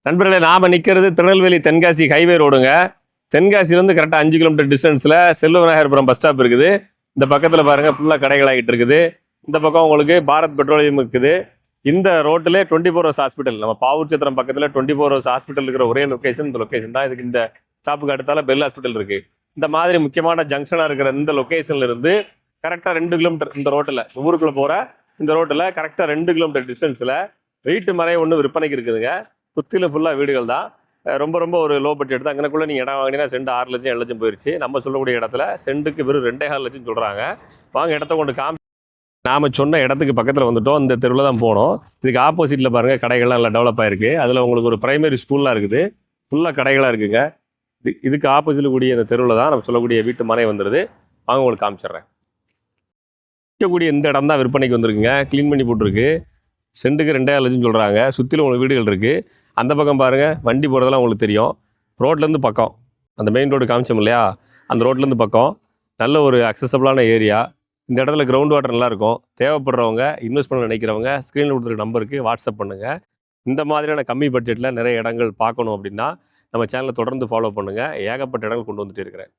நண்பர்களே, நாம நிற்கிறது திருநெல்வேலி தென்காசி ஹைவே ரோடுங்க. தென்காசிலேருந்து கரெக்டாக 5 கிலோமீட்டர் டிஸ்டன்ஸில் செல்வவிநாயகபுரம் பஸ் ஸ்டாப் இருக்குது. இந்த பக்கத்தில் பாருங்கள் ஃபுல்லாக கடைகள் ஆகிட்டு இருக்குது. இந்த பக்கம் உங்களுக்கு பாரத் பெட்ரோலியம் இருக்குது. இந்த ரோட்டில் 24 ஹவர்ஸ் ஹாஸ்பிட்டல், நம்ம பாவூர் சத்திரம் பக்கத்தில் 24 ஹவர்ஸ் ஹாஸ்பிட்டல் இருக்கிற ஒரே லொக்கேஷன் இந்த லொக்கேஷன் தான். இதுக்கு இந்த ஸ்டாப்புக்கு அடுத்தால பெல் ஹாஸ்பிட்டல் இருக்குது. இந்த மாதிரி முக்கியமான ஜங்ஷனாக இருக்கிற இந்த லொக்கேஷன்ல இருந்து கரெக்டாக 2 கிலோமீட்டர் இந்த ரோட்டில் ஊருக்குள்ளே போகிற இந்த ரோட்டில் கரெக்டாக 2 கிலோமீட்டர் டிஸ்டன்ஸில் வீட்டு மனை ஒன்று விற்பனைக்கு இருக்குதுங்க. சுற்றிலும் ஃபுல்லாக வீடுகள் தான். ரொம்ப ரொம்ப ஒரு லோ பட்ஜெட் தான். அங்கனக்குள்ளே நீங்கள் இடம் வாங்கினீங்கன்னா சென்ட் 6 லட்சம் 7 லட்சம் போயிடுச்சு. நம்ம சொல்லக்கூடிய இடத்துல சென்ட்டுக்கு வெறும் 2.5 லட்சம் சொல்கிறாங்க. வாங்க இடத்த கொண்டு நாம் சொன்ன இடத்துக்கு பக்கத்தில் வந்துட்டோம். இந்த தெருவில் தான் போனோம். இதுக்கு ஆப்போசிட்டில் பாருங்கள் கடைகள்லாம் நல்லா டெவலப் ஆகிருக்கு. அதில் உங்களுக்கு ஒரு பிரைமரி ஸ்கூல்லாம் இருக்குது. ஃபுல்லாக கடைகளாக இருக்குங்க. இதுக்கு ஆப்போசிட்டில் கூடிய இந்த தெருவில் தான் நம்ம சொல்லக்கூடிய வீட்டு மனை வந்துடுது. வாங்க உங்களுக்கு காமிச்சிட்றேன். விற்கக்கூடிய இந்த இடம் தான் விற்பனைக்கு வந்துருக்குங்க. க்ளீன் பண்ணி போட்டிருக்கு. சென்ட்டுக்கு 2.5 லட்சம் சொல்கிறாங்க. சுற்றிலும் உங்களுக்கு வீடுகள் இருக்குது. அந்த பக்கம் பாருங்கள், வண்டி போகிறதெல்லாம் உங்களுக்கு தெரியும். ரோட்லேருந்து பக்கம் அந்த மெயின் ரோடு காமிச்சோம் இல்லையா, அந்த ரோட்லேருந்து பக்கம் நல்ல ஒரு அக்சசபிளான ஏரியா. இந்த இடத்துல கிரவுண்ட் வாட்டர் நல்லாயிருக்கும். தேவைப்படுறவங்க, இன்வெஸ்ட் பண்ண நினைக்கிறவங்க ஸ்க்ரீனில் கொடுத்துருக்க நம்பருக்கு வாட்ஸ்அப் பண்ணுங்கள். இந்த மாதிரியான கம்மி பட்ஜெட்டில் நிறைய இடங்கள் பார்க்கணும் அப்படின்னா நம்ம சேனலை தொடர்ந்து ஃபாலோ பண்ணுங்கள். ஏகப்பட்ட இடங்கள் கொண்டு வந்துட்டு இருக்கிறேன்.